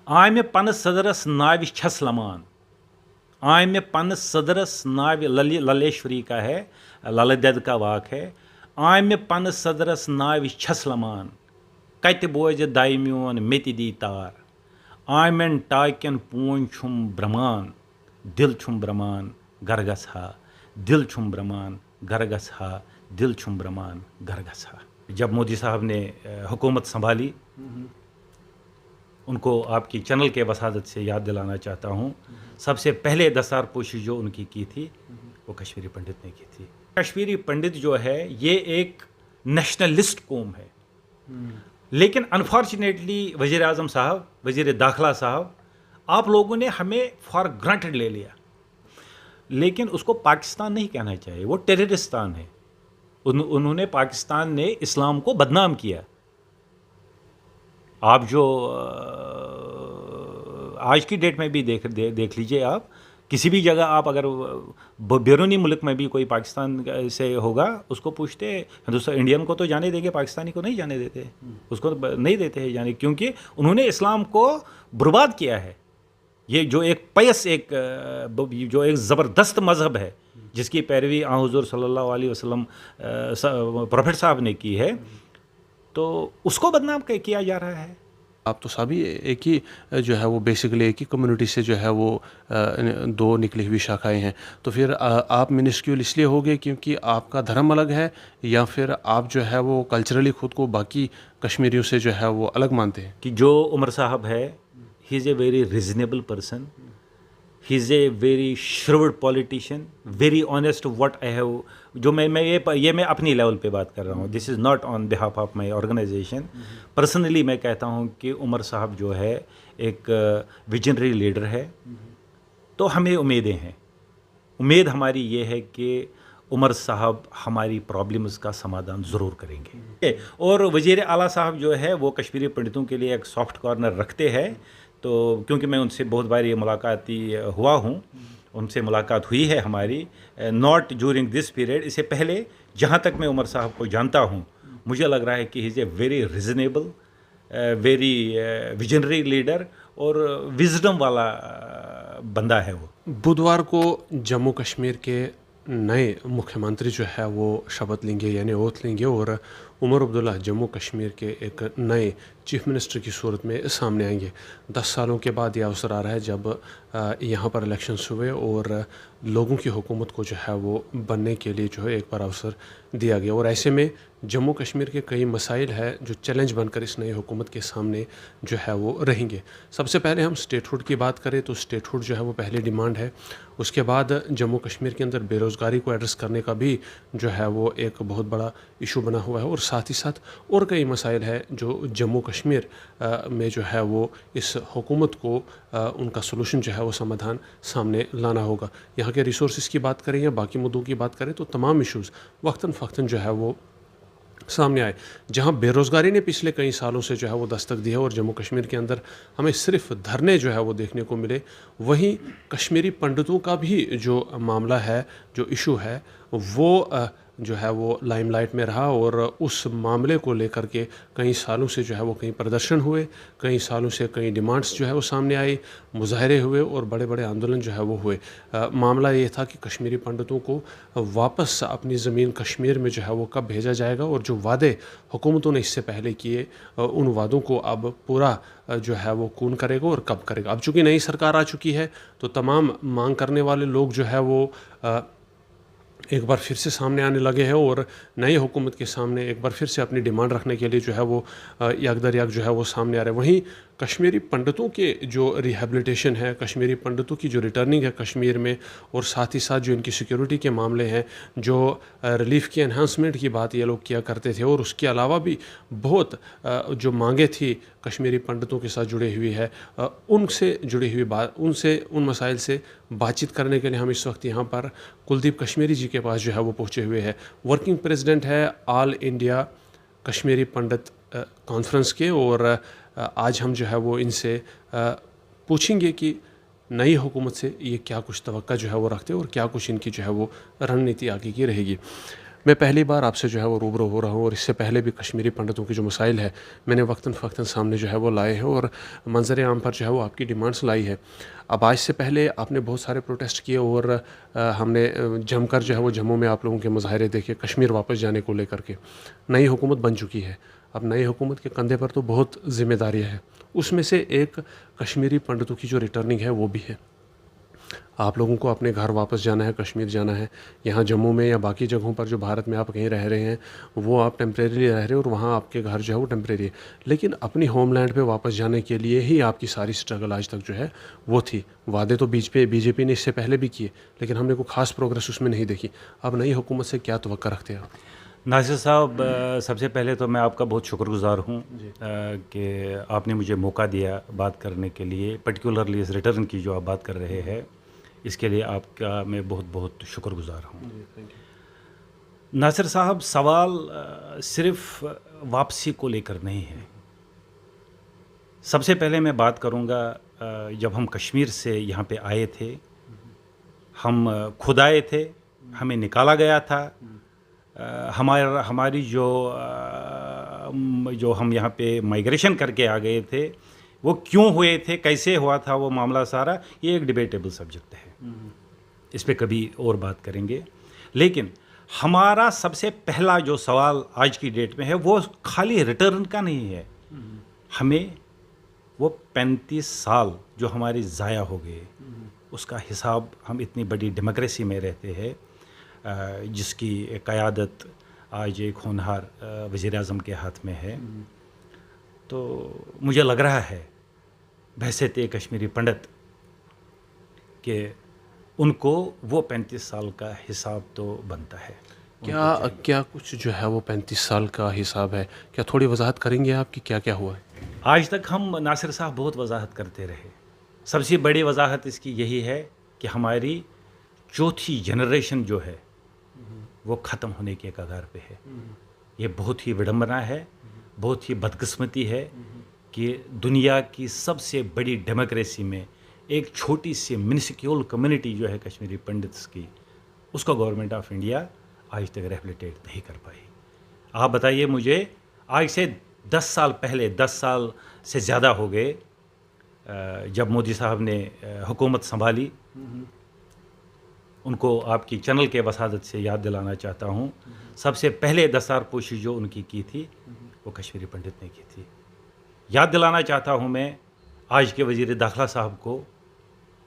आमि पन्नस सदरस नावि छस लमान, आमि पन्नस सदरस नावि ललेश्वरी का है, ललदेद का वाक है। आमि पन्नस सदरस नावि छस लमान, कत बोझ दाय म्योन मेति दी तार। आमेन टाक्यन पून छुम ब्रह्मान, दिल छुम ब्रह्मान घर गसा, दिल छुम ब्रह्मान घर गसा, दिल छुम ब्रह्मान घर गसा। जब मोदी साहब ने हुकूमत संभाली, उनको आपकी चैनल के वसादत से याद दिलाना चाहता हूँ, सबसे पहले दस्तारपोशी जो उनकी की थी वो कश्मीरी पंडित ने की थी। कश्मीरी पंडित जो है ये एक नेशनलिस्ट कौम है, लेकिन अनफॉर्चुनेटली वज़ीर आज़म साहब, वज़ीर दाखिला साहब, आप लोगों ने हमें फॉर ग्रांटेड ले लिया। लेकिन उसको पाकिस्तान नहीं कहना चाहिए, वो टेररिस्तान है। उन्होंने पाकिस्तान ने इस्लाम को बदनाम किया। आप जो आज की डेट में भी देख लीजिए, आप किसी भी जगह आप अगर बैरूनी मुल्क में भी कोई पाकिस्तान से होगा, उसको पूछते हिंदुस्तान इंडियन को तो जाने देंगे, पाकिस्तानी को नहीं जाने देते, उसको नहीं देते हैं जाने, क्योंकि उन्होंने इस्लाम को बर्बाद किया है। ये जो एक पयस जो एक ज़बरदस्त मज़हब है, जिसकी पैरवी हुज़ूर सल्लल्लाहु अलैहि वसल्लम प्रोफेट साहब ने की है, तो उसको बदनाम किया जा रहा है। आप तो सभी एक ही जो है वो बेसिकली एक ही कम्युनिटी से जो है वो दो निकली हुई शाखाएं हैं, तो फिर आप मिनिस्क्यूल इसलिए हो गए क्योंकि आपका धर्म अलग है, या फिर आप जो है वो कल्चरली खुद को बाकी कश्मीरियों से जो है वो अलग मानते हैं? कि जो उमर साहब है, he is a very reasonable person, he is a very shrewd politician, very honest. What I have, जो मैं मैं अपनी लेवल पे बात कर रहा हूँ, this is not on behalf of my organisation. Personally मैं कहता हूँ कि उमर साहब जो है एक विजनरी लीडर है। तो हमें उम्मीदें हैं, उम्मीद हमारी ये है कि उमर साहब हमारी प्रॉब्लम्स का समाधान ज़रूर करेंगे। और वज़ीर आला साहब जो है वो कश्मीरी पंडितों के लिए एक सॉफ्ट कॉर्नर रखते हैं। तो क्योंकि मैं उनसे बहुत बार ये मुलाकाती हुआ हूँ, उनसे मुलाकात हुई है हमारी, नॉट ड्यूरिंग दिस पीरियड, इससे पहले जहाँ तक मैं उमर साहब को जानता हूँ, मुझे लग रहा है कि ही is a very reasonable, very visionary leader और विजडम वाला बंदा है वो। बुधवार को जम्मू कश्मीर के नए मुख्यमंत्री जो है वो शपथ लेंगे, यानी ओथ लेंगे, और उमर अब्दुल्ला जम्मू कश्मीर के एक नए चीफ मिनिस्टर की सूरत में सामने आएंगे। 10 सालों के बाद यह अवसर आ रहा है जब यहाँ पर इलेक्शंस हुए और लोगों की हुकूमत को जो है वो बनने के लिए जो है एक बार अवसर दिया गया। और ऐसे में जम्मू कश्मीर के कई मसाइल है जो चैलेंज बनकर इस नई हुकूमत के सामने जो है वो रहेंगे। सबसे पहले हम स्टेटहुड की बात करें तो स्टेटहुड जो है वो पहली डिमांड है। उसके बाद जम्मू कश्मीर के अंदर बेरोज़गारी को एड्रेस करने का भी जो है वो एक बहुत बड़ा इशू बना हुआ है, और साथ ही साथ और कई मसाइल है जो जम्मू कश्मीर में जो है वो इस हुकूमत को उनका सलूशन जो है वो समाधान सामने लाना होगा। यहाँ के रिसोर्सेज की बात करें या बाकी मुद्दों की बात करें तो तमाम इश्यूज़ वक्तन फ़क्तन जो है वो सामने आए। जहां बेरोज़गारी ने पिछले कई सालों से जो है वो दस्तक दी है और जम्मू कश्मीर के अंदर हमें सिर्फ धरने जो है वो देखने को मिले, वहीं कश्मीरी पंडितों का भी जो मामला है, जो इशू है, वो जो है वो लाइमलाइट में रहा। और उस मामले को लेकर के कई सालों से जो है वो कई प्रदर्शन हुए, कई सालों से कई डिमांड्स जो है वो सामने आई, मुजाहरे हुए और बड़े बड़े आंदोलन जो है वो हुए। मामला ये था कि कश्मीरी पंडितों को वापस अपनी ज़मीन कश्मीर में जो है वो कब भेजा जाएगा, और जो वादे हुकूमतों ने इससे पहले किए उन वादों को अब पूरा जो है वो कौन करेगा और कब करेगा। अब चूँकि नई सरकार आ चुकी है तो तमाम मांग करने वाले लोग जो है वो एक बार फिर से सामने आने लगे हैं और नई हुकूमत के सामने एक बार फिर से अपनी डिमांड रखने के लिए जो है वो यक दर यक जो है वो सामने आ रहे हैं। वहीं कश्मीरी पंडितों के जो रिहेबिलिटेशन है, कश्मीरी पंडितों की जो रिटर्निंग है कश्मीर में, और साथ ही साथ जो इनकी सिक्योरिटी के मामले हैं, जो रिलीफ की एनहांसमेंट की बात ये लोग किया करते थे, और उसके अलावा भी बहुत जो मांगे थी कश्मीरी पंडितों के साथ जुड़ी हुई है, उनसे जुड़ी हुई बात, उन मसाइल से बातचीत करने के लिए हम इस वक्त यहाँ पर कुलदीप कश्मीरी जी के पास जो है वो पहुँचे हुए हैं। वर्किंग प्रेसिडेंट है ऑल इंडिया कश्मीरी पंडित कॉन्फ्रेंस के, और आज हम जो है वो इनसे पूछेंगे कि नई हुकूमत से ये क्या कुछ तवक्का जो है वो रखते हैं और क्या कुछ इनकी जो है वो रणनीति आगे की रहेगी। मैं पहली बार आपसे जो है वो रूबरू हो रहा हूँ और इससे पहले भी कश्मीरी पंडितों की जो मसाइल है मैंने वक्तन फ़क्तन सामने जो है वो लाए हैं और मंजर आम पर जो है वो आपकी डिमांड्स लाई है। अब आज से पहले आपने बहुत सारे प्रोटेस्ट किए और हमने जमकर जो है वो जम्मू में आप लोगों के मुजाहरे देखे कश्मीर वापस जाने को लेकर के। नई हुकूमत बन चुकी है, अब नई हुकूमत के कंधे पर तो बहुत ज़िम्मेदारियाँ हैं, उसमें से एक कश्मीरी पंडितों की जो रिटर्निंग है वो भी है। आप लोगों को अपने घर वापस जाना है, कश्मीर जाना है, यहाँ जम्मू में या बाकी जगहों पर जो भारत में आप कहीं रह रहे हैं वो आप टेम्परेरी रह रहे हो और वहाँ आपके घर जो है वो टेम्परेरी है, लेकिन अपनी होमलैंड पे वापस जाने के लिए ही आपकी सारी स्ट्रगल आज तक जो है वो थी। वादे तो बीजेपी ने इससे पहले भी किए लेकिन हमने कोई खास प्रोग्रेस उसमें नहीं देखी। अब नई हुकूमत से क्या तवक्का रखते हैं आप? नासिर साहब, सबसे पहले तो मैं आपका बहुत शुक्रगुजार हूँ कि आपने मुझे मौका दिया बात करने के लिए, पर्टिकुलरली इस रिटर्न की जो आप बात कर रहे हैं, इसके लिए आपका मैं बहुत बहुत शुक्रगुजार हूँ। नासिर साहब, सवाल सिर्फ वापसी को लेकर नहीं है। सबसे पहले मैं बात करूँगा, जब हम कश्मीर से यहाँ पे आए थे, हम खुद आए थे, हमें निकाला गया था। हमारी जो हम यहाँ पे माइग्रेशन करके आ गए थे वो क्यों हुए थे, कैसे हुआ था वो मामला सारा, ये एक डिबेटेबल सब्जेक्ट है, इस पे कभी और बात करेंगे। लेकिन हमारा सबसे पहला जो सवाल आज की डेट में है वो खाली रिटर्न का नहीं है। हमें वो 35 साल जो हमारे ज़ाया हो गए उसका हिसाब, हम इतनी बड़ी डेमोक्रेसी में रहते हैं जिसकी क़यादत आज एक होनहार वज़ीर-ए-आज़म के हाथ में है, तो मुझे लग रहा है बहैसियत कश्मीरी पंडित कि उनको वो 35 साल का हिसाब तो बनता है। क्या कुछ जो है वो 35 साल का हिसाब है, क्या थोड़ी वजाहत करेंगे आप कि क्या क्या हुआ है? आज तक हम नासिर साहब बहुत वजाहत करते रहे। सबसे बड़ी वजाहत इसकी यही है कि हमारी चौथी जनरेशन जो है वो ख़त्म होने के कगार पे है। ये बहुत ही विडंबना है, बहुत ही बदकिस्मती है कि दुनिया की सबसे बड़ी डेमोक्रेसी में एक छोटी सी मिनिस्क्यूल कम्युनिटी जो है कश्मीरी पंडित्स की, उसको गवर्नमेंट ऑफ इंडिया आज तक रेहबिलिटेट नहीं कर पाई। आप बताइए मुझे, आज से 10 साल पहले, 10 साल से ज़्यादा हो गए जब मोदी साहब ने हुकूमत संभाली, उनको आपकी चैनल के वसादत से याद दिलाना चाहता हूँ, सबसे पहले दस्तारपोशी जो उनकी की थी वो कश्मीरी पंडित ने की थी। याद दिलाना चाहता हूँ मैं आज के वज़ीर दाखिला साहब को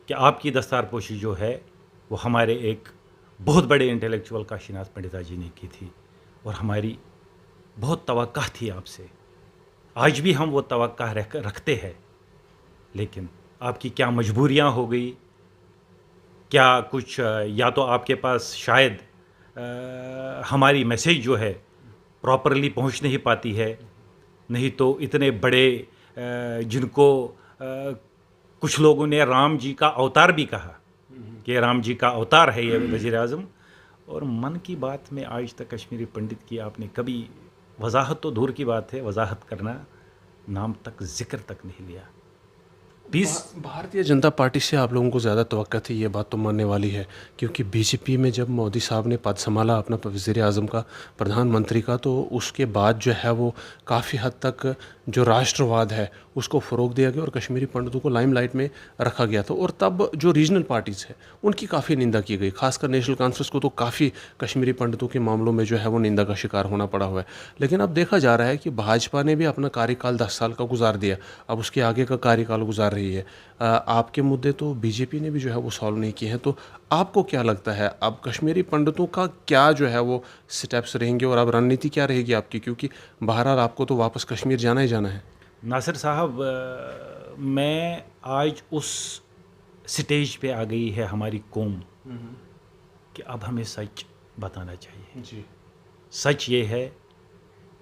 कि आपकी दस्तारपोशी जो है वो हमारे एक बहुत बड़े इंटेलेक्चुअल काशीनाथ पंडिता जी ने की थी और हमारी बहुत तवक्का थी आपसे। आज भी हम वो तवक्का रखते हैं, लेकिन आपकी क्या मजबूरियाँ हो गई, क्या कुछ या तो आपके पास शायद हमारी मैसेज जो है प्रॉपरली पहुंच नहीं पाती है, नहीं तो इतने बड़े जिनको कुछ लोगों ने राम जी का अवतार भी कहा कि राम जी का अवतार है ये वज़ीर-ए-आज़म, और मन की बात में आज तक कश्मीरी पंडित की आपने कभी वजाहत तो दूर की बात है, वजाहत करना नाम तक जिक्र तक नहीं लिया। भारतीय जनता पार्टी से आप लोगों को ज़्यादा तवक्का थी, ये बात तो मानने वाली है, क्योंकि बीजेपी में जब मोदी साहब ने पद संभाला अपना वज़ीर-ए-आज़म का, प्रधानमंत्री का, तो उसके बाद जो है वो काफ़ी हद तक जो राष्ट्रवाद है उसको फ़रोग दिया गया और कश्मीरी पंडितों को लाइमलाइट में रखा गया था। और तब जो रीजनल पार्टीज़ है उनकी काफ़ी निंदा की गई, खासकर नेशनल कॉन्फ्रेंस को तो काफ़ी कश्मीरी पंडितों के मामलों में जो है वो निंदा का शिकार होना पड़ा हुआ है। लेकिन अब देखा जा रहा है कि भाजपा ने भी अपना कार्यकाल 10 साल का गुजार दिया, अब उसके आगे का कार्यकाल गुजार रही है। आपके मुद्दे तो बीजेपी ने भी जो है वो सॉल्व नहीं किए हैं, तो आपको क्या लगता है अब कश्मीरी पंडितों का क्या जो है वो स्टेप्स रहेंगे और अब रणनीति क्या रहेगी आपकी, क्योंकि बहरहाल आपको तो वापस कश्मीर जाना ही जाना है? नासिर साहब, मैं आज उस स्टेज पे आ गई है हमारी कौम कि अब हमें सच बताना चाहिए जी। सच ये है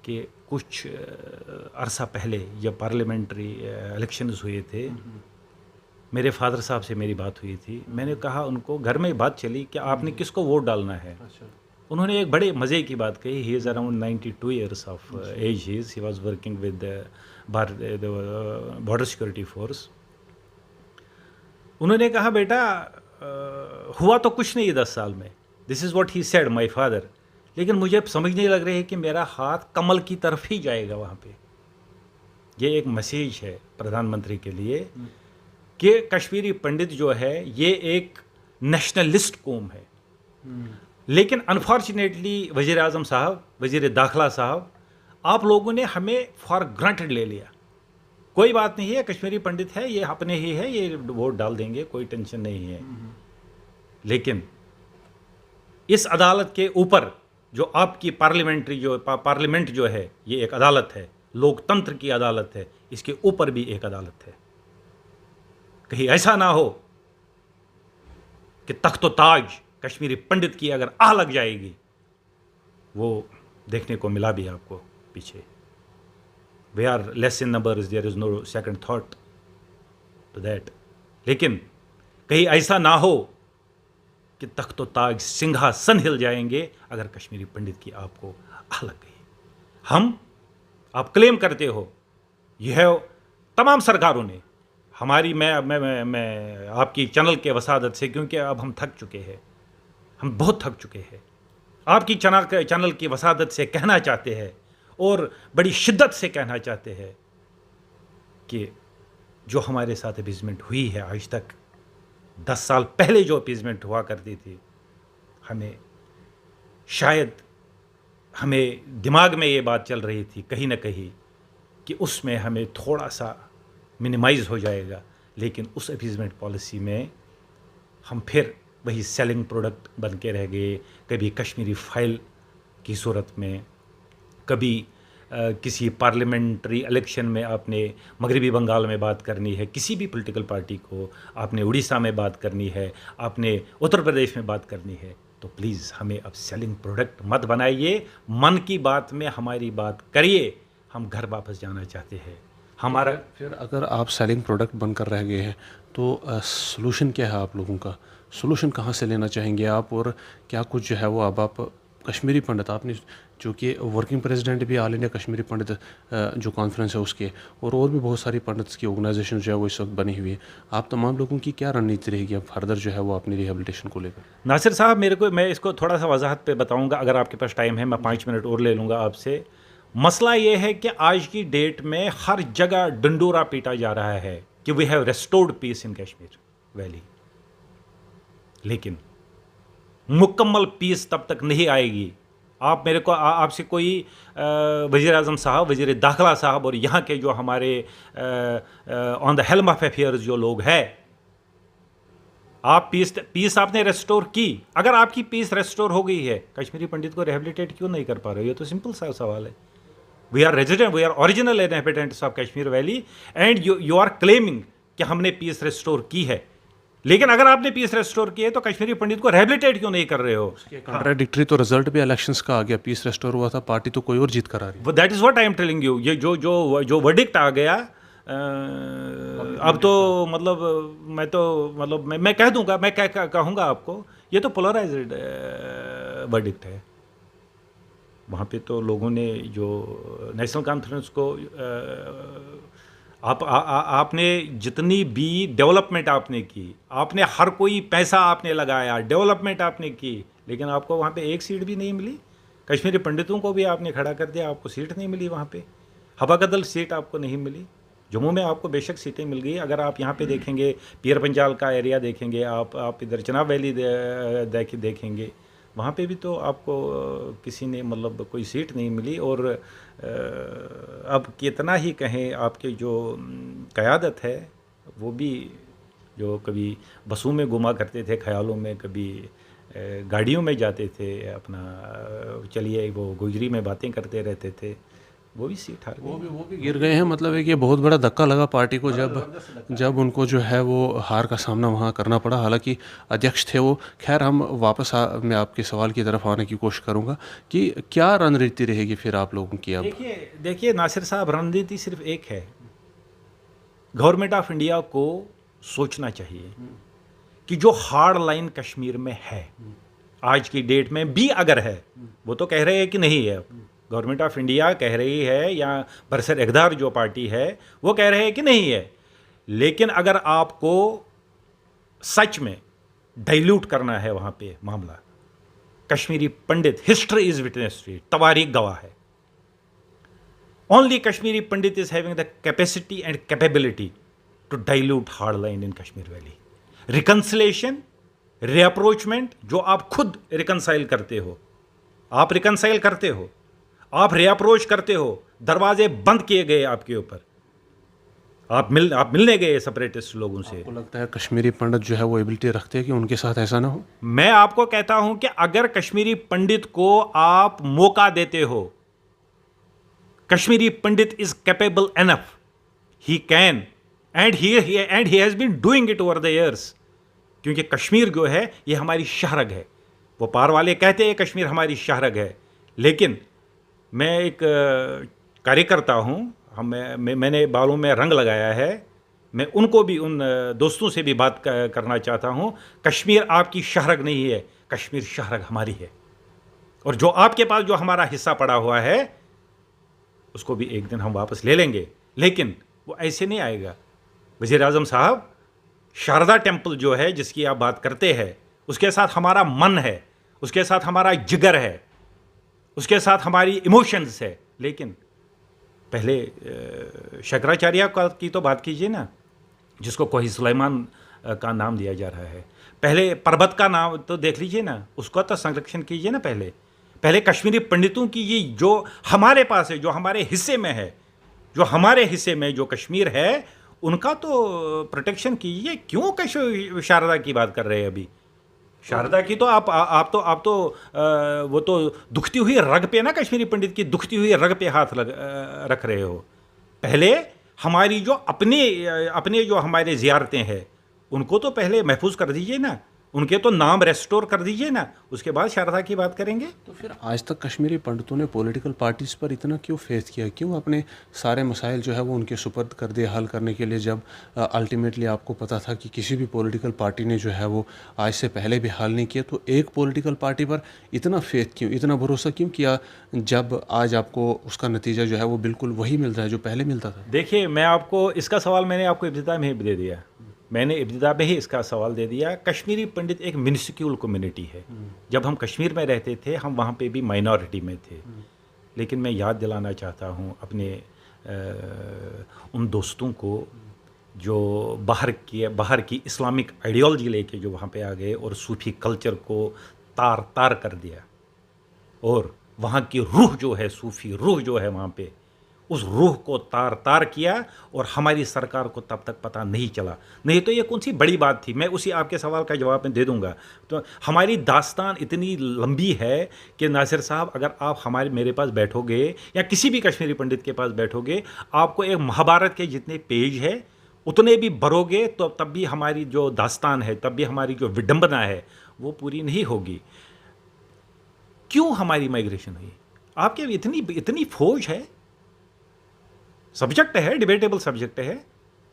कि कुछ अरसा पहले जब पार्लियामेंट्री इलेक्शंस हुए थे, मेरे फादर साहब से मेरी बात हुई थी। मैंने कहा उनको, घर में बात चली कि आपने किसको वोट डालना है। उन्होंने एक बड़े मज़े की बात कही। He is around 92 years of age, he was working with Border Security Force. उन्होंने कहा, बेटा हुआ तो कुछ नहीं 10 साल में, this is what he said my father, लेकिन मुझे समझ नहीं लग रही है कि मेरा हाथ कमल की तरफ ही जाएगा वहाँ पे। ये एक मैसेज है प्रधानमंत्री के लिए कि कश्मीरी पंडित जो है ये एक नेशनलिस्ट कौम है। लेकिन अनफॉर्चुनेटली वज़ीर आज़म साहब, वज़ीर दाखिला साहब, आप लोगों ने हमें फॉर ग्रांटेड ले लिया। कोई बात नहीं है, कश्मीरी पंडित है, ये अपने ही है, ये वोट डाल देंगे, कोई टेंशन नहीं है। लेकिन इस अदालत के ऊपर जो आपकी पार्लियामेंट जो है, ये एक अदालत है, लोकतंत्र की अदालत है, इसके ऊपर भी एक अदालत है। कहीं ऐसा ना हो कि तख्तो ताज कश्मीरी पंडित की अगर आह लग जाएगी, वो देखने को मिला भी आपको पीछे। We are less in numbers, there is no second thought to that. लेकिन कहीं ऐसा ना हो कि तख्तो ताज सिंहासन हिल जाएंगे अगर कश्मीरी पंडित की आपको आह लग गई। आप क्लेम करते हो, यह तमाम सरकारों ने हमारी, मैं आपकी चैनल के वसादत से, क्योंकि अब हम थक चुके हैं, हम बहुत थक चुके हैं, आपकी चैनल की वसादत से कहना चाहते हैं और बड़ी शिद्दत से कहना चाहते हैं कि जो हमारे साथ अपीजमेंट हुई है आज तक, 10 साल पहले जो अपीजमेंट हुआ करती थी, हमें दिमाग में ये बात चल रही थी कहीं ना कहीं कि उसमें हमें थोड़ा सा मिनिमाइज हो जाएगा। लेकिन उस अपीजमेंट पॉलिसी में हम फिर वही सेलिंग प्रोडक्ट बन के रह गए। कभी कश्मीरी फाइल की सूरत में, कभी किसी पार्लियामेंट्री इलेक्शन में आपने मगरबी बंगाल में बात करनी है, किसी भी पॉलिटिकल पार्टी को आपने उड़ीसा में बात करनी है, आपने उत्तर प्रदेश में बात करनी है, तो प्लीज़ हमें अब सेलिंग प्रोडक्ट मत बनाइए। मन की बात में हमारी बात करिए, हम घर वापस जाना चाहते हैं। हमारा फिर अगर आप सेलिंग प्रोडक्ट बनकर रह गए हैं तो सॉल्यूशन क्या है आप लोगों का? सॉल्यूशन कहाँ से लेना चाहेंगे आप, और क्या कुछ जो है वो अब आप कश्मीरी पंडित, आपने जो कि वर्किंग प्रेसिडेंट भी ऑल इंडिया कश्मीरी पंडित जो कॉन्फ्रेंस है उसके, और भी बहुत सारी पंडित्स की ऑर्गेनाइजेशन जो है वो इस वक्त बनी हुई है, आप तमाम लोगों की क्या रणनीति रहेगी अब फर्दर जो है वो अपनी रिहेबिलिटेशन को लेकर? नासिर साहब, मैं इसको थोड़ा सा वजाहत पे बताऊंगा, अगर आपके पास टाइम है। मैं 5 मिनट और ले लूँगा आपसे। मसला ये है कि आज की डेट में हर जगह डंडोरा पीटा जा रहा है कि we have restored peace in Kashmir valley, लेकिन मुकम्मल पीस तब तक नहीं आएगी। आप मेरे को आपसे कोई वज़ीर आज़म साहब, वज़ीर दाखिला साहब और यहाँ के जो हमारे on the helm of affairs जो लोग हैं, आप पीस आपने रेस्टोर की। अगर आपकी पीस रेस्टोर हो गई है, कश्मीरी पंडित को रिहेबिलिटेट क्यों नहीं कर पा रहे हो? ये तो सिंपल सा सवाल है। We are original inhabitants of Kashmir valley and you are claiming कि हमने पीस रेस्टोर की है। लेकिन अगर आपने पीस रेस्टोर की है तो कश्मीरी पंडित को रिहेबिलिटेट क्यों नहीं कर रहे हो? कॉन्ट्राडिक्टरी तो रिजल्ट भी इलेक्शंस का आ गया, पीस रेस्टोर हुआ था, पार्टी तो कोई और जीत कर आ रही है। That is what I am telling you. ये जो वर्डिक्ट आ गया, अब तो मैं कह दूंगा, मैं कहूँगा आपको, ये तो पोलराइज्ड वर्डिक्ट है। वहाँ पे तो लोगों ने जो नेशनल कॉन्फ्रेंस को आपने जितनी भी डेवलपमेंट आपने की, आपने हर कोई पैसा आपने लगाया, डेवलपमेंट आपने की, लेकिन आपको वहाँ पे एक सीट भी नहीं मिली। कश्मीरी पंडितों को भी आपने खड़ा कर दिया, आपको सीट नहीं मिली वहाँ पे। हवागदल सीट आपको नहीं मिली। जम्मू में आपको बेशक सीटें मिल गई। अगर आप यहाँ पे देखेंगे, पीर पंजाल का एरिया देखेंगे, आप इधर चनाब वैली देखेंगे, वहाँ पे भी तो आपको किसी ने कोई सीट नहीं मिली। और अब कितना ही कहें, आपके जो क़यादत है वो भी, जो कभी बसों में घुमा करते थे, ख्यालों में, कभी गाड़ियों में जाते थे, अपना चलिए वो गुजरी में बातें करते रहते थे, वो भी सीट हार गई। वो भी गिर गए हैं। मतलब है कि बहुत बड़ा धक्का लगा पार्टी को जब उनको जो है वो हार का सामना वहाँ करना पड़ा। हालांकि अध्यक्ष थे वो। खैर, हम वापस मैं आपके सवाल की तरफ आने की कोशिश करूँगा कि क्या रणनीति रहेगी फिर आप लोगों की अब? देखिए नासिर साहब, रणनीति सिर्फ एक है। गवर्नमेंट ऑफ इंडिया को सोचना चाहिए कि जो हार्ड लाइन कश्मीर में है, आज की डेट में भी अगर है, वो तो कह रहे हैं कि नहीं है, गवर्नमेंट ऑफ इंडिया कह रही है, या बरसर इक़्तिदार जो पार्टी है वो कह रहे हैं कि नहीं है, लेकिन अगर आपको सच में डाइल्यूट करना है वहाँ पे मामला, Kashmiri Pandit, history is witness to it, तवारीख गवाह है, only Kashmiri Pandit is having the capacity and capability to dilute hard line in Kashmir valley. Reconciliation, rapprochement, जो आप खुद रिकनसाइल करते हो, आप रिकनसाइल करते हो, आप रीअप्रोच करते हो, दरवाजे बंद किए गए आपके ऊपर, आप मिलने गए सेपरेटिस्ट लोगों से। आपको लगता है कश्मीरी पंडित जो है वो एबिलिटी रखते हैं कि उनके साथ ऐसा ना हो? मैं आपको कहता हूं कि अगर कश्मीरी पंडित को आप मौका देते हो, Kashmiri Pandit is capable enough, he can and he has been doing it over the years. क्योंकि कश्मीर जो है ये हमारी शहरग है। वो पार वाले कहते हैं कश्मीर हमारी शहरग है, लेकिन मैं एक कार्यकर्ता हूँ, मैंने बालों में रंग लगाया है, मैं उनको भी, उन दोस्तों से भी बात करना चाहता हूँ। कश्मीर आपकी शहरग नहीं है, कश्मीर शहरग हमारी है, और जो आपके पास जो हमारा हिस्सा पड़ा हुआ है उसको भी एक दिन हम वापस ले लेंगे, लेकिन वो ऐसे नहीं आएगा। वज़ीर आज़म साहब, शारदा टेम्पल जो है जिसकी आप बात करते हैं, उसके साथ हमारा मन है, उसके साथ हमारा जिगर है, उसके साथ हमारी इमोशंस है, लेकिन पहले शंकराचार्य की तो बात कीजिए ना, जिसको कोही सुलेमान का नाम दिया जा रहा है। पहले पर्वत का नाम तो देख लीजिए ना, उसका तो संरक्षण कीजिए ना। पहले कश्मीरी पंडितों की ये जो हमारे पास है, जो हमारे हिस्से में है, जो हमारे हिस्से में जो कश्मीर है, उनका तो प्रोटेक्शन कीजिए। क्यों शारदा की बात कर रहे हैं अभी? शारदा की तो आप तो वो तो दुखती हुई रग पे ना, कश्मीरी पंडित की दुखती हुई रग पे हाथ रख रहे हो। पहले हमारी जो अपने जो हमारे ज़ियारतें हैं उनको तो पहले महफूज कर दीजिए ना, उनके तो नाम रेस्टोर कर दीजिए ना, उसके बाद शारदा की बात करेंगे। तो फिर आज तक कश्मीरी पंडितों ने पॉलिटिकल पार्टीज़ पर इतना क्यों फेथ किया? क्यों अपने सारे मसाइल जो है वो उनके सुपर्द कर दिए हल करने के लिए, जब अल्टीमेटली आपको पता था कि किसी भी पॉलिटिकल पार्टी ने जो है वो आज से पहले भी हल नहीं किया? तो एक पॉलिटिकल पार्टी पर इतना फेथ क्यों, इतना भरोसा क्यों किया, जब आज आपको उसका नतीजा जो है वो बिल्कुल वही मिल रहा है जो पहले मिलता था? देखिए, मैं आपको इसका सवाल मैंने आपको इब्तिदा में ही दे दिया, मैंने इब्तिदा में ही इसका सवाल दे दिया। कश्मीरी पंडित एक मिनिस्क्यूल कम्युनिटी है। जब हम कश्मीर में रहते थे, हम वहाँ पे भी माइनॉरिटी में थे, लेकिन मैं याद दिलाना चाहता हूँ अपने उन दोस्तों को जो बाहर की इस्लामिक आइडियोलॉजी लेके जो वहाँ पे आ गए और सूफी कल्चर को तार तार कर दिया, और वहाँ की रूह जो है, सूफी रूह जो है वहाँ पे, उस रूह को तार तार किया, और हमारी सरकार को तब तक पता नहीं चला। नहीं तो ये कौन सी बड़ी बात थी। मैं उसी आपके सवाल का जवाब मैं दे दूंगा। तो हमारी दास्तान इतनी लंबी है कि नासिर साहब, अगर आप मेरे पास बैठोगे या किसी भी कश्मीरी पंडित के पास बैठोगे, आपको एक महाभारत के जितने पेज है उतने भी भरोगे तो तब भी हमारी जो दास्तान है, तब भी हमारी जो विडंबना है वो पूरी नहीं होगी। क्यों हमारी माइग्रेशन हुई? आपके इतनी फौज है, सब्जेक्ट है, डिबेटेबल सब्जेक्ट है।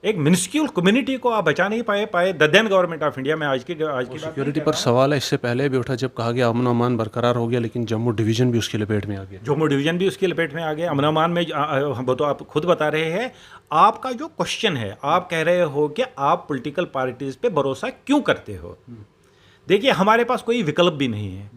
एक मिनिस्क्यूल कम्युनिटी को आप बचा नहीं पाए। The then government of India में आज की सिक्योरिटी पर सवाल है, इससे पहले भी उठा जब कहा गया अमन अमान बरकरार हो गया, लेकिन जम्मू डिवीज़न भी उसकी लपेट में आ गया। जम्मू डिवीज़न भी उसकी लपेट में आ गया। अमन अमान में वो तो आप खुद बता रहे हैं। आपका जो क्वेश्चन है, आप कह रहे हो कि आप पॉलिटिकल पार्टीज़ पे भरोसा क्यों करते हो। देखिए, हमारे पास कोई विकल्प भी नहीं है।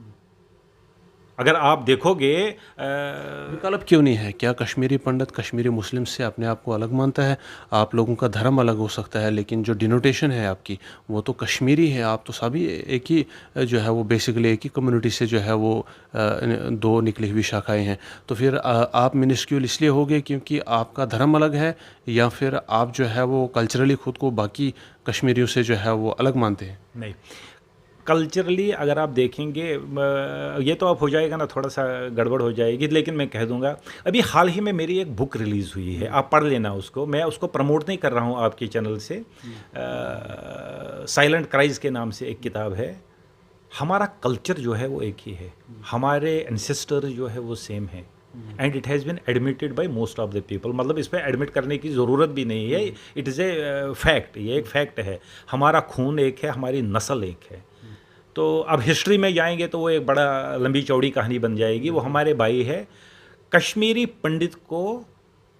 अगर आप देखोगे, विकल्प क्यों नहीं है? क्या कश्मीरी पंडित कश्मीरी मुस्लिम से अपने आप को अलग मानता है? आप लोगों का धर्म अलग हो सकता है, लेकिन जो डिनोटेशन है आपकी वो तो कश्मीरी है। आप तो सभी एक ही जो है वो बेसिकली एक ही कम्युनिटी से जो है वो दो निकली हुई शाखाएं हैं। तो फिर आप मिनिस्क्यूल इसलिए हो गए क्योंकि आपका धर्म अलग है, या फिर आप जो है वो कल्चरली खुद को बाकी कश्मीरियों से जो है वो अलग मानते हैं? नहीं, कल्चरली अगर आप देखेंगे, ये तो आप हो जाएगा ना, थोड़ा सा गड़बड़ हो जाएगी, लेकिन मैं कह दूंगा, अभी हाल ही में मेरी एक बुक रिलीज़ हुई है, आप पढ़ लेना उसको। मैं उसको प्रमोट नहीं कर रहा हूँ आपके चैनल से। साइलेंट क्राइज के नाम से एक किताब है। हमारा कल्चर जो है वो एक ही है, हमारे एंसेस्टर्स जो है वो सेम है, and it has been admitted by most of the people. मतलब इस पर एडमिट करने की ज़रूरत भी नहीं है, इट इज़ ए फैक्ट। ये एक फैक्ट है। हमारा खून एक है, हमारी नस्ल एक है। तो अब हिस्ट्री में जाएंगे तो वो एक बड़ा लंबी चौड़ी कहानी बन जाएगी। वो हमारे भाई है। कश्मीरी पंडित को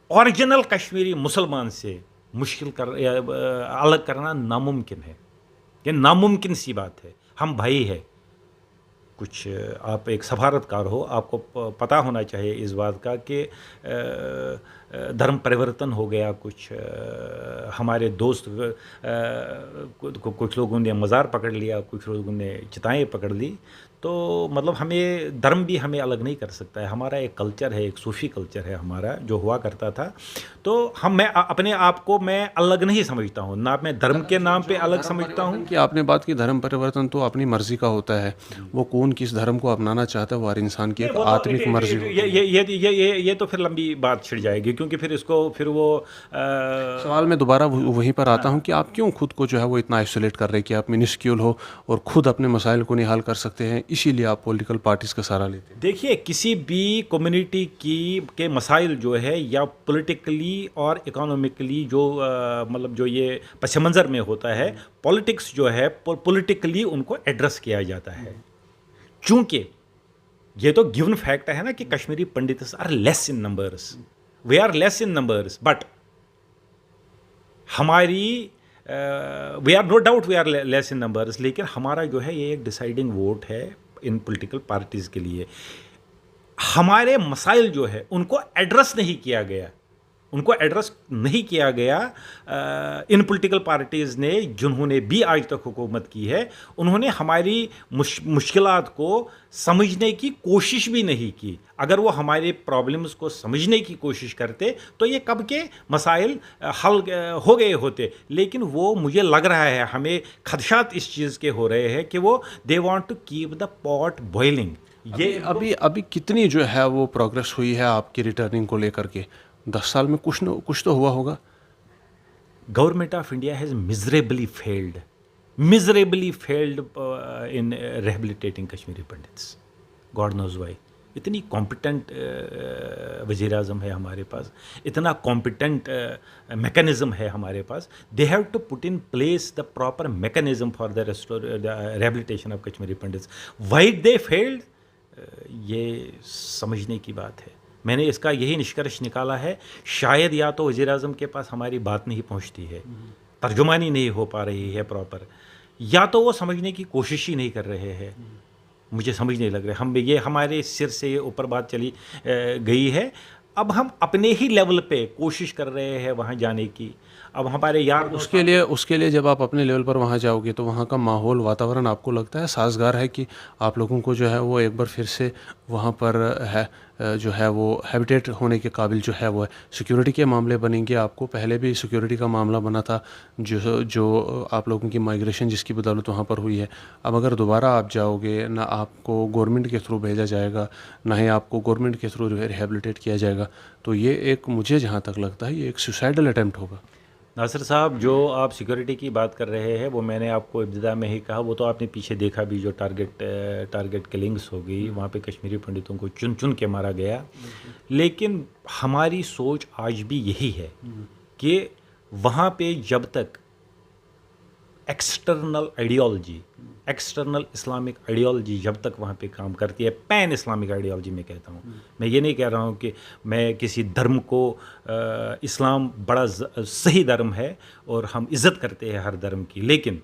ओरिजिनल कश्मीरी मुसलमान से अलग करना नामुमकिन है। ये नामुमकिन सी बात है। हम भाई है, कुछ आप एक सफारतकार हो, आपको पता होना चाहिए इस बात का कि धर्म परिवर्तन हो गया, कुछ हमारे दोस्त कुछ लोगों ने मज़ार पकड़ लिया, कुछ लोगों ने चिताएं पकड़ ली। तो मतलब हमें धर्म भी हमें अलग नहीं कर सकता है। हमारा एक कल्चर है, एक सूफी कल्चर है हमारा जो हुआ करता था। तो मैं अपने आप को मैं अलग नहीं समझता हूँ, ना मैं धर्म के नाम पे अलग समझता हूँ। कि आपने बात की धर्म परिवर्तन तो अपनी मर्जी का होता है, वो कौन किस धर्म को अपनाना चाहता है वो हर इंसान की एक वो तो आत्मिक मर्जी होती है। ये तो फिर लंबी बात छिड़ जाएगी, क्योंकि फिर इसको फिर वो सवाल मैं दोबारा वहीं पर आता हूँ कि आप क्यों खुद को जो है वो इतना आइसोलेट कर रहे हैं कि आप मिनिस्क्यूल हो और खुद अपने मसाइल को नहीं हल कर सकते हैं, इसीलिए आप पॉलिटिकल पार्टीज़ का सहारा लेते हैं। देखिए, किसी भी कम्युनिटी के मसाइल जो है या पॉलिटिकली और इकोनॉमिकली जो मतलब जो ये पस मंज़र में होता है, पॉलिटिक्स जो है पॉलिटिकली उनको एड्रेस किया जाता है। चूँकि ये तो गिवन फैक्ट है ना कि Kashmiri Pandits are less in numbers, we are less in numbers, but हमारी we are no doubt we are less in numbers, लेकिन हमारा जो है ये एक डिसाइडिंग वोट है इन पॉलिटिकल पार्टीज़ के लिए। हमारे मसाइल जो है उनको एड्रेस नहीं किया गया, उनको एड्रेस नहीं किया गया इन पॉलिटिकल पार्टीज़ ने जिन्होंने भी आज तक हुकूमत की है। उन्होंने हमारी मुश्किलात को समझने की कोशिश भी नहीं की। अगर वो हमारे प्रॉब्लम्स को समझने की कोशिश करते तो ये कब के मसाइल हल हो गए होते। लेकिन वो, मुझे लग रहा है, हमें खदशात इस चीज़ के हो रहे हैं कि वो they want to keep the pot boiling. ये अभी कितनी जो है वो प्रोग्रेस हुई है आपकी रिटर्निंग को लेकर के? 10 साल में कुछ तो हुआ होगा। Government of India has miserably failed in rehabilitating Kashmiri Pandits. God knows why. इतनी कॉम्पिटेंट वज़ीर आज़म है हमारे पास, इतना कॉम्पिटेंट मैकेनिज़्म है हमारे पास। They have to put in place the proper mechanism for the rehabilitation of Kashmiri Pandits. Why they failed, ये समझने की बात है। मैंने इसका यही निष्कर्ष निकाला है, शायद या तो वज़ीर आज़म के पास हमारी बात नहीं पहुंचती है, तर्जुमानी नहीं हो पा रही है प्रॉपर, या तो वो समझने की कोशिश ही नहीं कर रहे हैं। मुझे समझ नहीं लग रहा, हम ये हमारे सिर से ऊपर बात चली गई है। अब हम अपने ही लेवल पे कोशिश कर रहे हैं वहाँ जाने की। अब हमारे यार उसके लिए जब आप अपने लेवल पर वहाँ जाओगे तो वहाँ का माहौल, वातावरण आपको लगता है साजगार है कि आप लोगों को जो है वो एक बार फिर से वहाँ पर है जो है वो हैबिटेट होने के काबिल जो है वो है? सिक्योरिटी के मामले बनेंगे, आपको पहले भी सिक्योरिटी का मामला बना था जो आप लोगों की माइग्रेशन जिसकी बदौलत वहाँ पर हुई है। अब अगर दोबारा आप जाओगे, ना आपको गवर्नमेंट के थ्रू भेजा जाएगा, ना ही आपको गवर्नमेंट के थ्रू रिहेबिलिटेट किया जाएगा, तो ये एक, मुझे जहाँ तक लगता है, ये एक सुसाइडल अटैम्प्ट होगा। नासिर साहब, जो आप सिक्योरिटी की बात कर रहे हैं वो मैंने आपको इब्तिदा में ही कहा, वो तो आपने पीछे देखा भी, जो टारगेट किलिंग्स हो गई, वहाँ पे कश्मीरी पंडितों को चुन चुन के मारा गया। लेकिन हमारी सोच आज भी यही है कि वहाँ पे जब तक एक्सटर्नल इस्लामिक आइडियोलॉजी जब तक वहाँ पे काम करती है, पैन इस्लामिक आइडियोलॉजी मैं कहता हूँ, मैं ये नहीं कह रहा हूँ कि मैं किसी धर्म को, इस्लाम बड़ा सही धर्म है और हम इज़्ज़त करते हैं हर धर्म की, लेकिन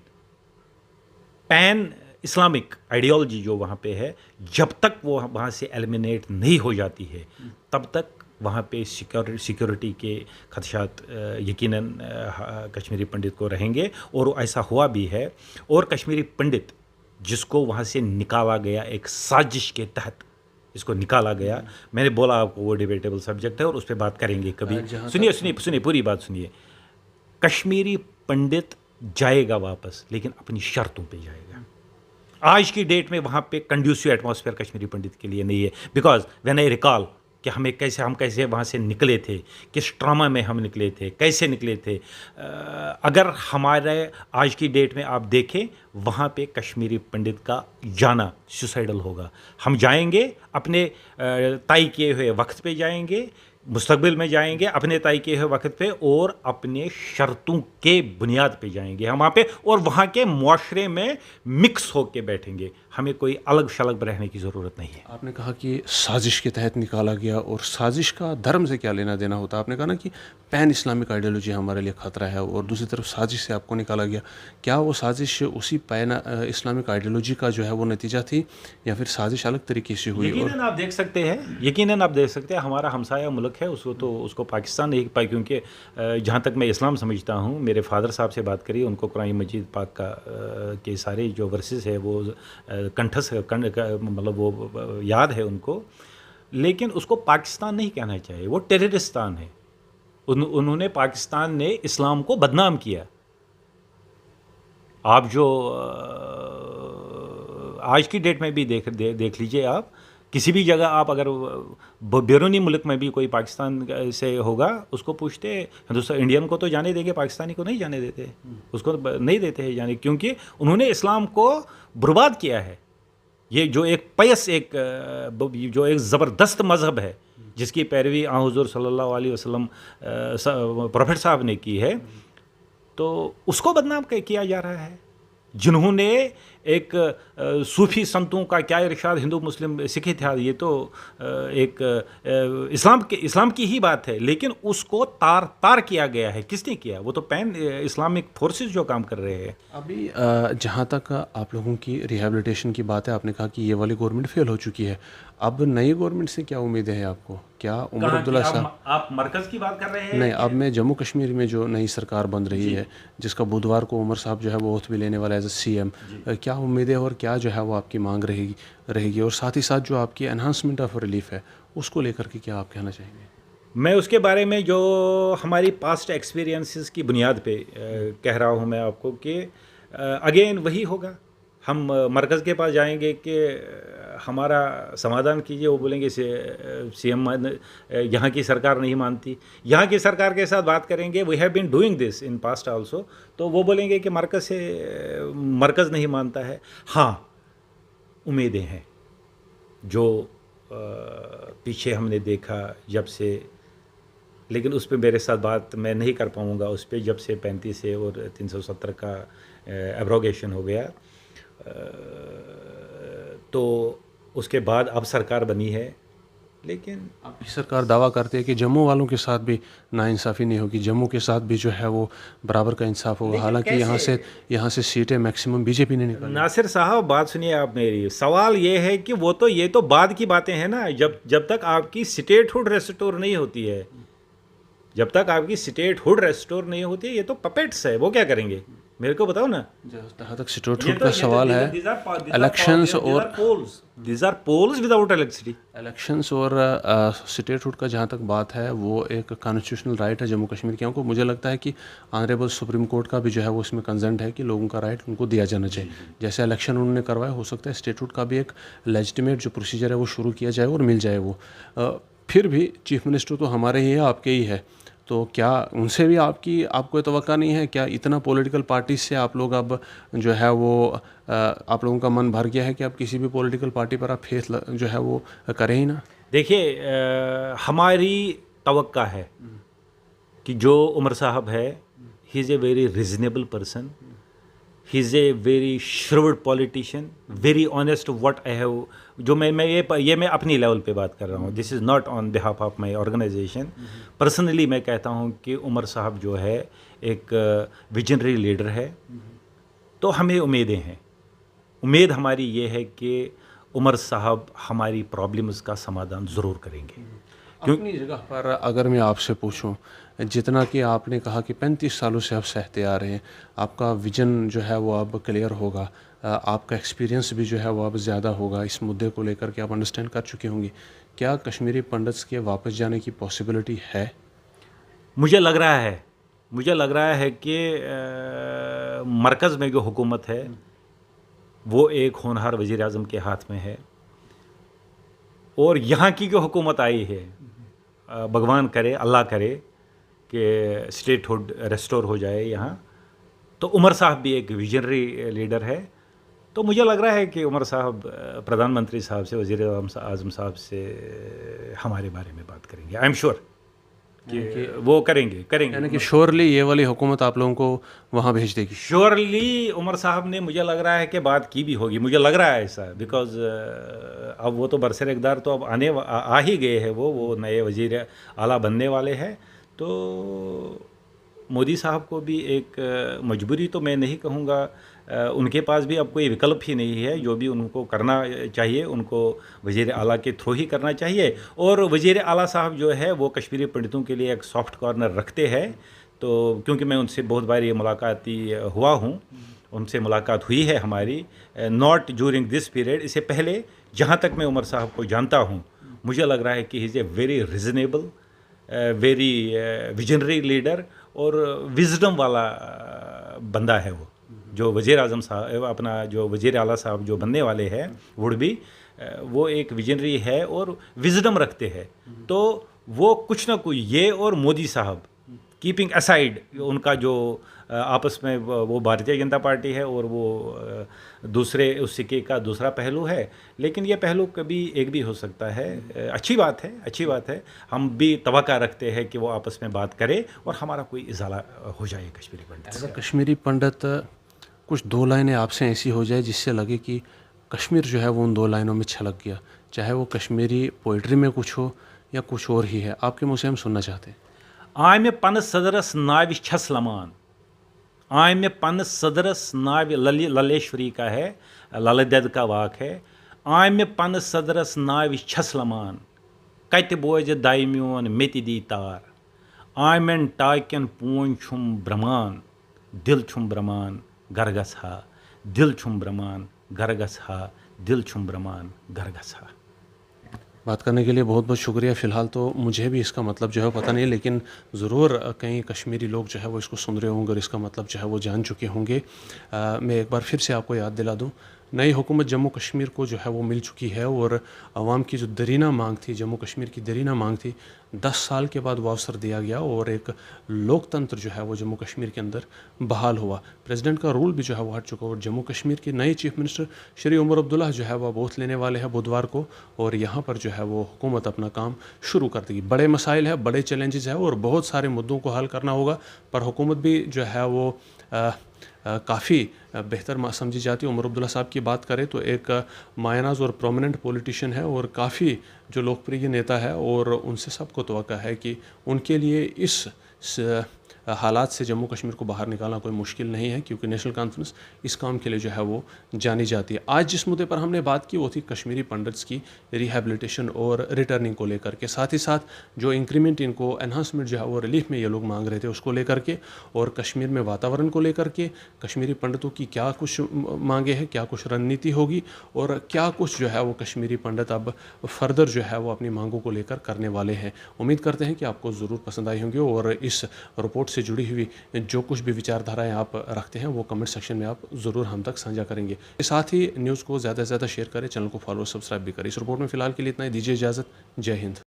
पैन इस्लामिक आइडियोलॉजी जो वहाँ पे है, जब तक वो वहाँ से एलिमिनेट नहीं हो जाती है, तब तक वहाँ पे सिक्योरिटी के खदशात यकीनन कश्मीरी पंडित को रहेंगे। और ऐसा हुआ भी है। और कश्मीरी पंडित जिसको वहाँ से निकाला गया, एक साजिश के तहत इसको निकाला गया, मैंने बोला आपको वो डिबेटेबल सब्जेक्ट है और उस पर बात करेंगे कभी। सुनिए पूरी बात सुनिए। कश्मीरी पंडित जाएगा वापस, लेकिन अपनी शर्तों पे जाएगा। आज की डेट में वहाँ पे कंड्यूसिव एटमॉस्फेयर कश्मीरी पंडित के लिए नहीं है। बिकॉज व्हेन आई रिकॉल कि हम कैसे वहाँ से निकले थे, किस ट्रॉमा में हम निकले थे, कैसे निकले थे। अगर हमारे आज की डेट में आप देखें, वहाँ पे कश्मीरी पंडित का जाना सुसाइडल होगा। हम जाएंगे अपने तय किए हुए वक्त पे जाएंगे, मुस्तकबिल में जाएंगे अपने तय किए हुए वक्त पे और अपने शर्तों के बुनियाद पे जाएंगे हम वहाँ पे, और वहाँ के मुआशरे में मिक्स होके बैठेंगे। हमें कोई अलग शलग रहने की ज़रूरत नहीं है। आपने कहा कि साजिश के तहत निकाला गया, और साजिश का धर्म से क्या लेना देना होता है? आपने कहा ना कि पैन इस्लामिक आइडियोलॉजी हमारे लिए ख़तरा है, और दूसरी तरफ साजिश से आपको निकाला गया। क्या वो साजिश उसी पैन इस्लामिक आइडियोलॉजी का जो है वो नतीजा थी, या फिर साजिश अलग तरीके से हुई? यकीनन आप देख सकते हैं, यकीनन आप देख सकते हैं, हमारा हमसाया मुल्क है, उसको पाकिस्तान नहीं पाई, क्योंकि जहाँ तक मैं इस्लाम समझता हूँ, मेरे फादर साहब से बात करिए, उनको कुरान मजीद पाक के सारे जो वर्सेस है वो मतलब वो याद है उनको, लेकिन उसको पाकिस्तान नहीं कहना चाहिए, वो टेररिस्तान है। उन्होंने पाकिस्तान ने इस्लाम को बदनाम किया। आप जो आज की डेट में भी देख लीजिए, आप किसी भी जगह आप अगर बैरूनी मुल्क में भी कोई पाकिस्तान से होगा, उसको पूछते हिंदुस्तान इंडियन को तो जाने देंगे, पाकिस्तानी को नहीं जाने देते, उसको नहीं देते हैं जाने, क्योंकि उन्होंने इस्लाम को बर्बाद किया है। ये जो एक जो एक ज़बरदस्त मज़हब है, जिसकी पैरवी हुज़ूर सल्लल्लाहु अलैहि वसल्लम प्रोफेट साहब ने की है, तो उसको बदनाम किया जा रहा है। जिन्होंने एक सूफ़ी संतों का क्या इरशाद हिंदू मुस्लिम सिख इतिहास, ये तो एक इस्लाम की ही बात है, लेकिन उसको तार किया गया है। किसने किया? वो तो पैन इस्लामिक फोर्सेस जो काम कर रहे हैं। अभी जहाँ तक आप लोगों की रिहैबिलिटेशन की बात है, आपने कहा कि ये वाली गवर्नमेंट फेल हो चुकी है। अब नई गवर्नमेंट से क्या उम्मीदें हैं आपको? क्या उमर अब्दुल्ला साहब, आप मरकज़ की बात कर रहे हैं? नहीं, अब मैं जम्मू कश्मीर में जो नई सरकार बन रही है, जिसका बुधवार को उमर साहब जो है वो ओथ भी लेने वाला है एज ए CM, क्या उम्मीदें और क्या जो है वो आपकी मांग रहेगी, और साथ ही साथ जो आपकी एनहांसमेंट ऑफ रिलीफ है उसको लेकर के क्या आप कहना चाहेंगे? मैं उसके बारे में जो हमारी पास्ट एक्सपीरियंसेस की बुनियाद पे कह रहा हूँ मैं आपको कि अगेन वही होगा। हम मरकज़ के पास जाएंगे कि हमारा समाधान कीजिए, वो बोलेंगे CM यहाँ की सरकार नहीं मानती। यहाँ की सरकार के साथ बात करेंगे, we have been doing this in past also, तो वो बोलेंगे कि मरकज़ नहीं मानता है। हाँ, उम्मीदें हैं जो पीछे हमने देखा जब से, लेकिन उस पर मेरे साथ बात मैं नहीं कर पाऊँगा उस पर, जब से 35 से और 370 का एब्रोगेशन हो गया, तो उसके बाद अब सरकार बनी है। लेकिन आपकी सरकार दावा करती है कि जम्मू वालों के साथ भी नाइंसाफ़ी नहीं होगी, जम्मू के साथ भी जो है वो बराबर का इंसाफ होगा, हालांकि यहाँ से सीटें मैक्सिमम बीजेपी ने निकाली। नासिर साहब, बात सुनिए आप मेरी। सवाल ये है कि ये तो बाद की बातें हैं ना। जब तक आपकी स्टेटहुड रेस्टोर नहीं होती है, जब तक आपकी स्टेटहुड रेस्टोर नहीं होती है, ये तो पपेट्स है। वो क्या करेंगे? मेरे को बताओ ना। जहाँ तक स्टेटहुड का सवाल है, इलेक्शंस और these are polls without electricity. Elections और स्टेटहुड का जहाँ तक बात है, वो एक कॉन्स्टिट्यूशनल राइट है जम्मू कश्मीर के को। मुझे लगता है कि ऑनरेबल सुप्रीम कोर्ट का भी जो है वो इसमें कंसेंट है कि लोगों का राइट उनको दिया जाना चाहिए। जैसे इलेक्शन उन्होंने करवाया, हो सकता है स्टेटहुड का भी एक लेजिटिमेट जो प्रोसीजर है वो शुरू किया जाए और मिल जाए वो। फिर भी चीफ मिनिस्टर तो हमारे ही है, आपके ही है, तो क्या उनसे भी आपको तवक्का नहीं है? क्या इतना पॉलिटिकल पार्टी से आप लोग अब जो है वो आप लोगों का मन भर गया है कि आप किसी भी पॉलिटिकल पार्टी पर आप फेस जो है वो करें ही ना? देखिए, हमारी तवक्का है कि जो उमर साहब है, he is a very reasonable person, he is a very shrewd politician, very honest. What I have, जो मैं अपनी लेवल पे बात कर रहा हूँ, this is not on behalf of my organisation. Personally मैं कहता हूँ कि उमर साहब जो है एक विजनरी लीडर है। तो हमें उम्मीदें हैं। उम्मीद हमारी ये है कि उमर साहब हमारी प्रॉब्लम्स का समाधान ज़रूर करेंगे। अपनी जगह पर अगर मैं आपसे पूछूं, जितना कि आपने कहा कि 35 सालों से आप सहते आ रहे हैं, आपका विजन जो है वो अब क्लियर होगा, आपका एक्सपीरियंस भी जो है वो अब ज़्यादा होगा, इस मुद्दे को लेकर के आप अंडरस्टैंड कर चुके होंगे, क्या कश्मीरी पंडित्स के वापस जाने की पॉसिबिलिटी है? मुझे लग रहा है कि मरकज़ में जो हुकूमत है वो एक होनहार वज़ीर आज़म के हाथ में है, और यहाँ की जो हुकूमत आई है, भगवान करे, अल्लाह करे कि स्टेटहुड रेस्टोर हो जाए यहाँ, तो उमर साहब भी एक विजनरी लीडर है। तो मुझे लग रहा है कि उमर साहब प्रधानमंत्री साहब से, वज़ीर आज़म साहब से हमारे बारे में बात करेंगे। I am sure. कि वो करेंगे यानी कि श्योरली ये वाली हुकूमत आप लोगों को वहाँ भेज देगी। श्योरली उमर साहब ने, मुझे लग रहा है कि बात की भी होगी, मुझे लग रहा है ऐसा, बिकॉज अब वो तो बरसर इक़्तिदार तो अब आ ही गए हैं, वो नए वज़ीर आला बनने वाले हैं। तो मोदी साहब को भी एक मजबूरी तो मैं नहीं कहूँगा, उनके पास भी अब कोई विकल्प ही नहीं है, जो भी उनको करना चाहिए उनको वज़ीर आला के थ्रू ही करना चाहिए। और वज़ीर आला साहब जो है वो कश्मीरी पंडितों के लिए एक सॉफ्ट कॉर्नर रखते हैं। तो क्योंकि मैं उनसे बहुत बार ये मुलाकाती हुआ हूँ, उनसे मुलाकात हुई है हमारी, नॉट ड्यूरिंग दिस पीरियड, इससे पहले जहाँ तक मैं उमर साहब को जानता हूँ, मुझे लग रहा है कि ही is a very reasonable, very visionary leader और विजडम वाला बंदा है वो। जो वज़ीर आज़म साहब, अपना जो वज़ीर आला साहब जो बनने वाले हैं वुड बी, वो एक विजनरी है और विजडम रखते हैं। तो वो कुछ ना कुछ, ये और मोदी साहब, कीपिंग असाइड उनका जो आपस में वो भारतीय जनता पार्टी है और वो दूसरे उस सिक्के का दूसरा पहलू है, लेकिन ये पहलू कभी एक भी हो सकता है। अच्छी बात है, अच्छी बात है। हम भी तवक्का रखते हैं कि वो आपस में बात करे और हमारा कोई इजाला हो जाए कश्मीरी पंडित से। अगर कश्मीरी पंडित कुछ दो लाइनें आपसे ऐसी हो जाए जिससे लगे कि कश्मीर जो है वो उन दो लाइनों में छलक गया, चाहे वो कश्मीरी पोइट्री में कुछ हो या कुछ और ही है, आपके मुँह से हम सुनना चाहते हैं। आम पन सदरस नाव छस लमान, आम पन सदरस नाव, ललेश्वरी का है, ललदद का वाक है। आम पन सदरस नाव छस लमान, कत बोझ दाय म्योन मेति दी तार। आमन टाक्यन पून छुम ब्रमान, दिल छुम ब्रमान घर गसा, दिल छुम ब्रमान घर गसा, दिल छुम ब्रमान घर गसा। बात करने के लिए बहुत बहुत शुक्रिया। फ़िलहाल तो मुझे भी इसका मतलब जो है पता नहीं, लेकिन ज़रूर कई कश्मीरी लोग जो है वो इसको सुन रहे होंगे और इसका मतलब जो है वो जान चुके होंगे। मैं एक बार फिर से आपको याद दिला दूं, नई हुकूमत जम्मू कश्मीर को जो है वो मिल चुकी है और आवाम की जो दरीना मांग थी, जम्मू कश्मीर की दरीना मांग थी, 10 साल के बाद वो अवसर दिया गया और एक लोकतंत्र जो है वो जम्मू कश्मीर के अंदर बहाल हुआ। प्रेसिडेंट का रूल भी जो है वो हट चुका और जम्मू कश्मीर के नए चीफ मिनिस्टर श्री उमर अब्दुल्ला जो है वह ओथ लेने वाले हैं बुधवार को, और यहाँ पर जो है वो हुकूमत अपना काम शुरू कर देगी। बड़े मसाइल है, बड़े चैलेंजेस है और बहुत सारे मुद्दों को हल करना होगा, पर हुकूमत भी जो है वो काफ़ी बेहतर समझी जाती है। उमर अब्दुल्ला साहब की बात करें तो एक मायनाज और प्रोमिनेंट पॉलिटिशियन है और काफ़ी जो लोकप्रिय नेता है, और उनसे सबको तवक्का है कि उनके लिए इस हालात से जम्मू कश्मीर को बाहर निकालना कोई मुश्किल नहीं है, क्योंकि नेशनल कॉन्फ्रेंस इस काम के लिए जो है वो जानी जाती है। आज जिस मुद्दे पर हमने बात की वो थी कश्मीरी पंडित्स की रिहैबिलिटेशन और रिटर्निंग को लेकर के, साथ ही साथ जो इंक्रीमेंट, इनको एनहांसमेंट जो है वो रिलीफ में ये लोग मांग रहे थे उसको लेकर के, और कश्मीर में वातावरण को लेकर के, कश्मीरी पंडितों की क्या कुछ मांगे हैं, क्या कुछ रणनीति होगी और क्या कुछ जो है वो कश्मीरी पंडित अब फर्दर जो है वो अपनी मांगों को लेकर करने वाले हैं। उम्मीद करते हैं कि आपको ज़रूर पसंद आई होंगी और इस रिपोर्ट से जुड़ी हुई जो कुछ भी विचारधाराएं आप रखते हैं वो कमेंट सेक्शन में आप ज़रूर हम तक साझा करेंगे। साथ ही न्यूज़ को ज़्यादा से ज़्यादा शेयर करें, चैनल को फॉलो सब्सक्राइब भी करें। इस रिपोर्ट में फ़िलहाल के लिए इतना ही, दीजिए इजाज़त। जय हिंद।